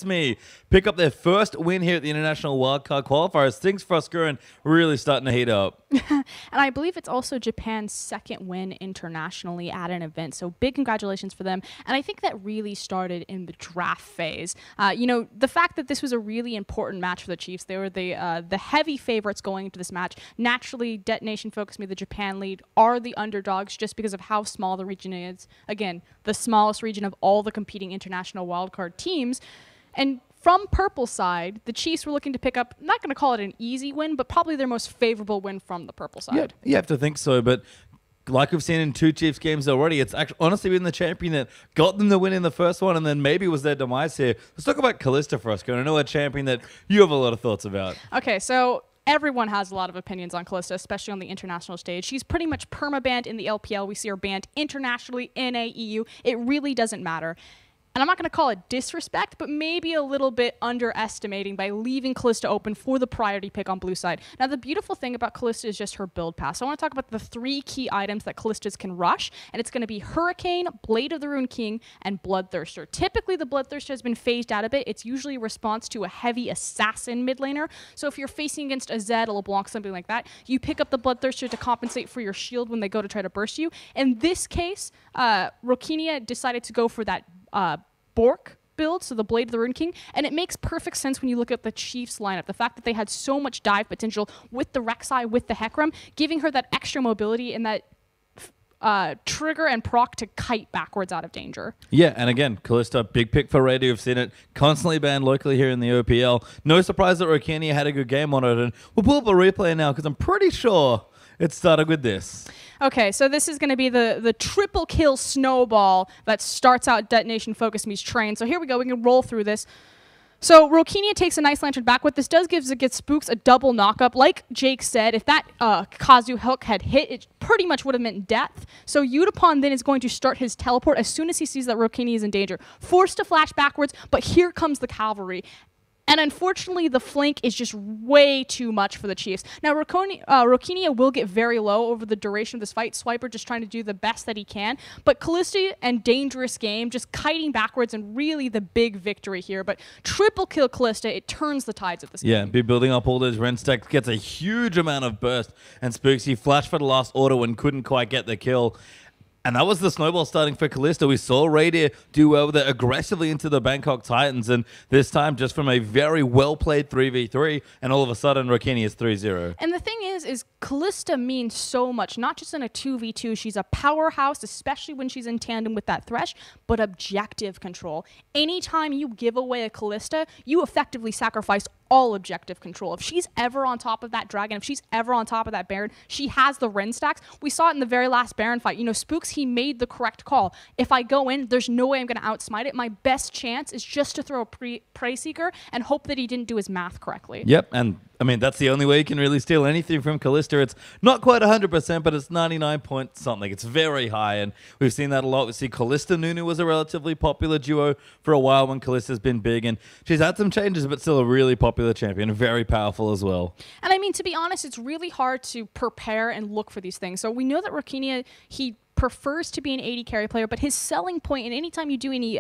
Me pick up their first win here at the International Wildcard Qualifiers. Things for Oscurin really starting to heat up. And I believe it's also Japan's second win internationally at an event, so big congratulations for them. And I think that really started in the draft phase. You know, the fact that this was a really important match for the Chiefs, they were the heavy favorites going into this match. Naturally, Detonation FocusMe, the Japan lead, are the underdogs just because of how small the region is. Again, the smallest region of all the competing international wildcard teams. And from Purple side, the Chiefs were looking to pick up, I'm not going to call it an easy win, but probably their most favorable win from the Purple side. Yeah, you have to think so, but like we've seen in 2 Chiefs games already, it's actually honestly been the champion that got them the win in the first one and then maybe was their demise here. Let's talk about Callista for us, because I know a champion that you have a lot of thoughts about. Okay, so everyone has a lot of opinions on Callista, especially on the international stage. She's pretty much perma-banned in the LPL. We see her banned internationally in AEU. It really doesn't matter. And I'm not going to call it disrespect, but maybe a little bit underestimating by leaving Callista open for the priority pick on blue side. Now, the beautiful thing about Callista is just her build pass. So I want to talk about the 3 key items that Callistas can rush, and it's going to be Hurricane, Blade of the Rune King, and Bloodthirster. Typically, the Bloodthirster has been phased out a bit. It's usually a response to a heavy assassin mid laner. So if you're facing against a Zed, a LeBlanc, something like that, you pick up the Bloodthirster to compensate for your shield when they go to try to burst you. In this case, Rokinia decided to go for that Bork build, so the Blade of the Rune King, and it makes perfect sense when you look at the Chiefs lineup. The fact that they had so much dive potential with the Rek'Sai, with the Hecarim, giving her that extra mobility and that trigger and proc to kite backwards out of danger. Yeah, and again, Callista, big pick for Radio. We've seen it constantly banned locally here in the OPL. No surprise that Rokinia had a good game on it, and we'll pull up a replay now because I'm pretty sure it started with this. Okay, so this is going to be the triple kill snowball that starts out Detonation FocusMe's train. So here we go. We can roll through this. So Rokinia takes a nice lantern back. What this does gives Spooks a double knockup. Like Jake said, if that Kazu hook had hit, it pretty much would have meant death. So Yutapon then is going to start his teleport as soon as he sees that Rokinia is in danger. Forced to flash backwards, but here comes the cavalry. And unfortunately, the flank is just way too much for the Chiefs. Now, Rokinia will get very low over the duration of this fight. Swiper just trying to do the best that he can. But Callista and Dangerous Game just kiting backwards and really the big victory here. But triple kill Callista, it turns the tides of this game. Yeah, be building up all those Ren stacks, gets a huge amount of burst. And Spooksy flashed for the last auto and couldn't quite get the kill. And that was the snowball starting for Callista. We saw Radier do well with it aggressively into the Bangkok Titans, and this time just from a very well-played 3v3, and all of a sudden Rokinia is 3-0. And the thing is Callista means so much, not just in a 2v2. She's a powerhouse, especially when she's in tandem with that Thresh, but objective control. Anytime you give away a Callista, you effectively sacrifice all objective control. If she's ever on top of that dragon, if she's ever on top of that Baron, she has the Ren stacks. We saw it in the very last Baron fight. You know, Spooks, he made the correct call. If I go in, there's no way I'm going to outsmite it. My best chance is just to throw a Prey Seeker and hope that he didn't do his math correctly. Yep, and I mean, that's the only way you can really steal anything from Callista. It's not quite 100%, but it's 99 point something. It's very high, and we've seen that a lot. We see Callista Nunu was a relatively popular duo for a while when Callista's been big, and she's had some changes, but still a really popular champion, very powerful as well. And I mean, to be honest, it's really hard to prepare and look for these things. So we know that Rokinia, he prefers to be an AD carry player, but his selling point, and anytime you do any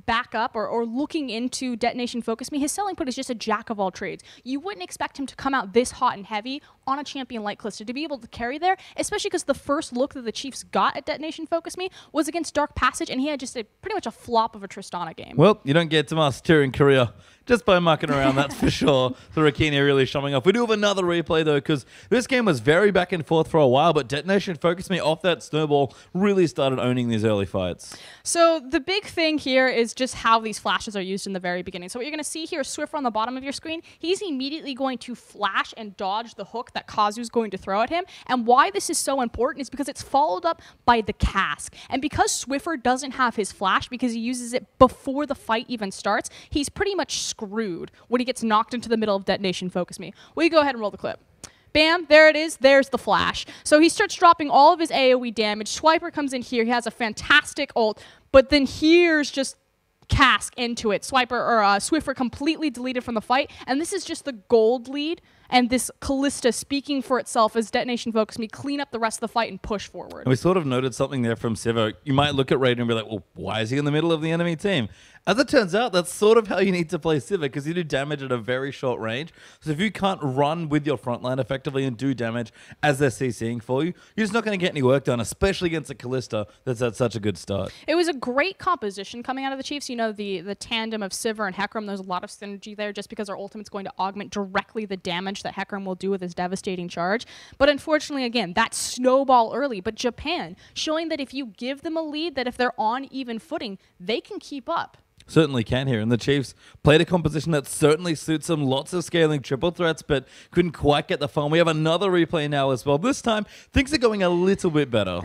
backup or looking into Detonation FocusMe, his selling point is just a jack of all trades. You wouldn't expect him to come out this hot and heavy on a champion like Callista to be able to carry there, especially because the first look that the Chiefs got at Detonation FocusMe was against Dark Passage, and he had just pretty much a flop of a Tristana game. Well, you don't get to master in Korea just by mucking around, that's for sure. So Rokinia really showing off. We do have another replay, though, because this game was very back and forth for a while, but Detonation FocusMe off that snowball really started owning these early fights. So the big thing here is just how these flashes are used in the very beginning. So what you're going to see here is Swiffer on the bottom of your screen. He's immediately going to flash and dodge the hook that Kazu's going to throw at him. And why this is so important is because it's followed up by the cask. And because Swiffer doesn't have his flash, because he uses it before the fight even starts, he's pretty much screwed when he gets knocked into the middle of Detonation FocusMe. Will you go ahead and roll the clip? Bam, there it is. There's the flash. So he starts dropping all of his AoE damage. Swiper comes in here. He has a fantastic ult, but then here's just cask into it. Swiffer completely deleted from the fight, and this is just the gold lead, and this Callista speaking for itself as Detonation FocusMe clean up the rest of the fight and push forward. And we sort of noted something there from Sivo. You might look at Raiden and be like, well, why is he in the middle of the enemy team? As it turns out, that's sort of how you need to play Sivir, because you do damage at a very short range. So if you can't run with your front line effectively and do damage as they're CCing for you, you're just not going to get any work done, especially against a Kalista that's had such a good start. It was a great composition coming out of the Chiefs. You know, the tandem of Sivir and Hecarim, there's a lot of synergy there just because our ultimate's going to augment directly the damage that Hecarim will do with his devastating charge. But unfortunately, again, that snowball early. But Japan showing that if you give them a lead, that if they're on even footing, they can keep up. Certainly can here. And the Chiefs played a composition that certainly suits them. Lots of scaling triple threats, but couldn't quite get the farm. We have another replay now as well. This time, things are going a little bit better.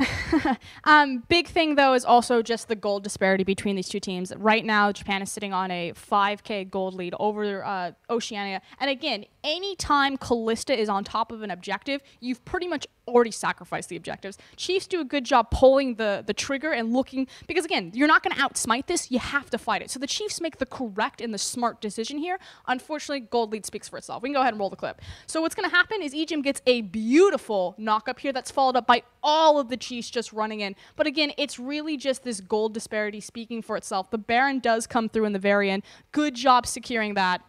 Big thing, though, is also just the gold disparity between these two teams. Right now, Japan is sitting on a 5K gold lead over Oceania. And again, anytime Kalista is on top of an objective, you've pretty much already sacrificed the objectives. Chiefs do a good job pulling the trigger and looking, because again, you're not going to outsmite this, you have to fight it. So the Chiefs make the correct and the smart decision here. Unfortunately, gold lead speaks for itself. We can go ahead and roll the clip. So what's going to happen is EGM gets a beautiful knock up here that's followed up by all of the Chiefs just running in. But again, it's really just this gold disparity speaking for itself. The Baron does come through in the very end. Good job securing that.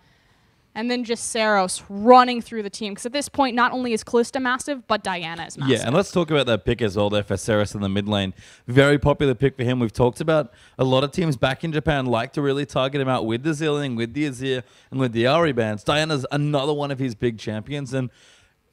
And then just Saros running through the team. Because at this point, not only is Kalista massive, but Diana is massive. Yeah, and let's talk about that pick as well there for Saros in the mid lane. Very popular pick for him. We've talked about a lot of teams back in Japan like to really target him out with the Zillion, with the Azir, and with the Ahri bands. Diana's another one of his big champions. And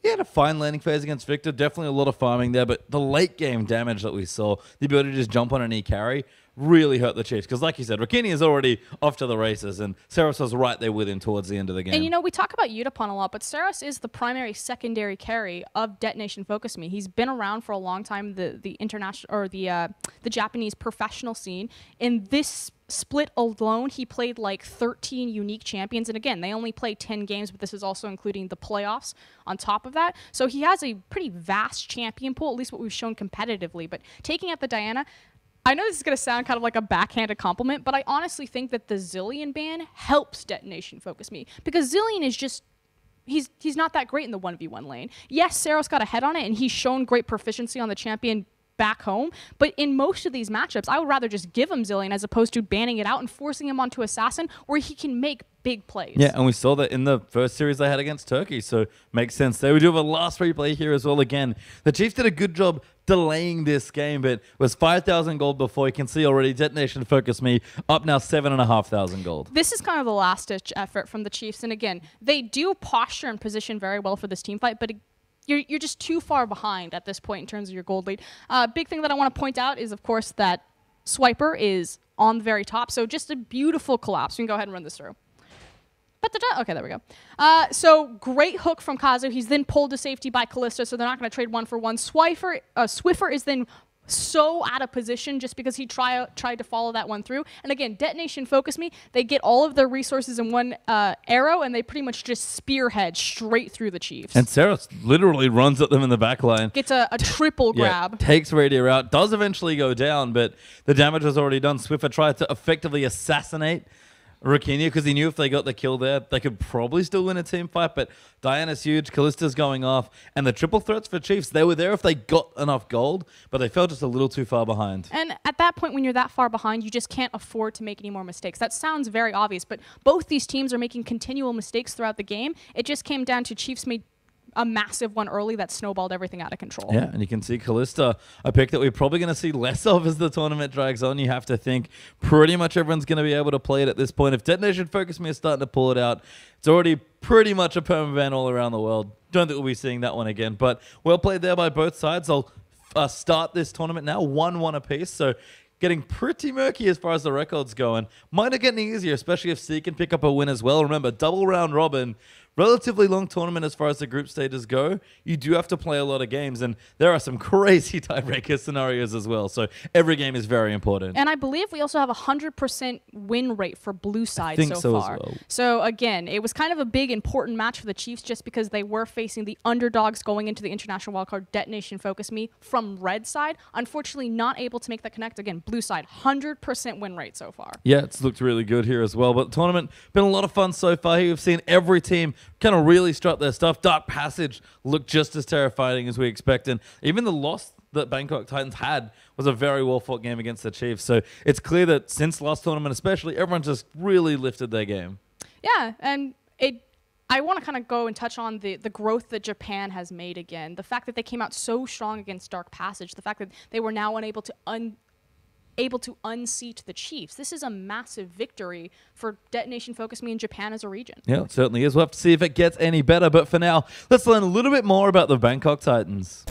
he had a fine landing phase against Victor. Definitely a lot of farming there. But the late game damage that we saw, the ability to just jump on an E-carry, really hurt the Chiefs. Because like you said, Rakini is already off to the races, and Saros was right there with him towards the end of the game. And you know, we talk about Yutapon a lot, but Saros is the primary secondary carry of DetonatioN FocusMe. He's been around for a long time, the international or the Japanese professional scene. In this split alone, he played like 13 unique champions. And again, they only play 10 games, but this is also including the playoffs on top of that. So he has a pretty vast champion pool, at least what we've shown competitively. But taking out the Diana, I know this is going to sound kind of like a backhanded compliment, but I honestly think that the Zillion ban helps DetonatioN FocusMe, because Zillion is just, he's not that great in the 1v1 lane. Yes, Saros got ahead on it, and he's shown great proficiency on the champion back home, but in most of these matchups, I would rather just give him Zillion as opposed to banning it out and forcing him onto Assassin, where he can make big plays. Yeah, and we saw that in the first series they had against Turkey, so makes sense there. We do have a last replay here as well. Again, the Chiefs did a good job delaying this game, but it was 5,000 gold before. You can see already DetonatioN FocusMe up now 7,500 gold. This is kind of the last-ditch effort from the Chiefs, and again, they do posture and position very well for this team fight, but you're just too far behind at this point in terms of your gold lead. Big thing that I want to point out is, of course, that Swiper is on the very top, so just a beautiful collapse. We can go ahead and run this through. Okay, there we go. So great hook from Kazu. He's then pulled to safety by Kalista, so they're not going to trade one for one. Swiffer is then so out of position just because he tried to follow that one through. And again, DetonatioN FocusMe, they get all of their resources in one arrow, and they pretty much just spearhead straight through the Chiefs. And Saros literally runs at them in the back line. Gets a triple grab. Takes Radio out, does eventually go down, but the damage was already done. Swiffer tried to effectively assassinate Rakinia, because he knew if they got the kill there, they could probably still win a team fight, but Diana's huge, Kalista's going off, and the triple threats for Chiefs, they were there if they got enough gold, but they fell just a little too far behind. And at that point, when you're that far behind, you just can't afford to make any more mistakes. That sounds very obvious, but both these teams are making continual mistakes throughout the game. It just came down to Chiefs made a massive one early that snowballed everything out of control. Yeah, and you can see Kalista, a pick that we're probably going to see less of as the tournament drags on. You have to think pretty much everyone's going to be able to play it at this point. If DetonatioN FocusMe is starting to pull it out, it's already pretty much a permaban all around the world. Don't think we'll be seeing that one again, but well played there by both sides. I'll start this tournament now, 1-1 apiece, so getting pretty murky as far as the records go, and might are getting easier, especially if C can pick up a win as well. Remember, double round robin, relatively long tournament as far as the group stages go. You do have to play a lot of games, and there are some crazy tiebreaker scenarios as well. So every game is very important. And I believe we also have a 100% win rate for blue side so far. As well. So again, it was kind of a big important match for the Chiefs just because they were facing the underdogs going into the international wildcard, DetonatioN FocusMe from red side. Unfortunately, not able to make that connect. Again, blue side, 100% win rate so far. Yeah, it's looked really good here as well. But the tournament, been a lot of fun so far. You've seen every team kind of really strut their stuff. Dark Passage looked just as terrifying as we expected. Even the that Bangkok Titans had was a very well-fought game against the Chiefs. So it's clear that since last tournament especially, everyone just really lifted their game. Yeah, and I want to kind of go and touch on the growth that Japan has made again. The fact that they came out so strong against Dark Passage. The fact that they were now unable to unseat the Chiefs. This is a massive victory for Detonation FocusMe in Japan as a region. Yeah, it certainly is. We'll have to see if it gets any better. But for now, let's learn a little bit more about the Bangkok Titans.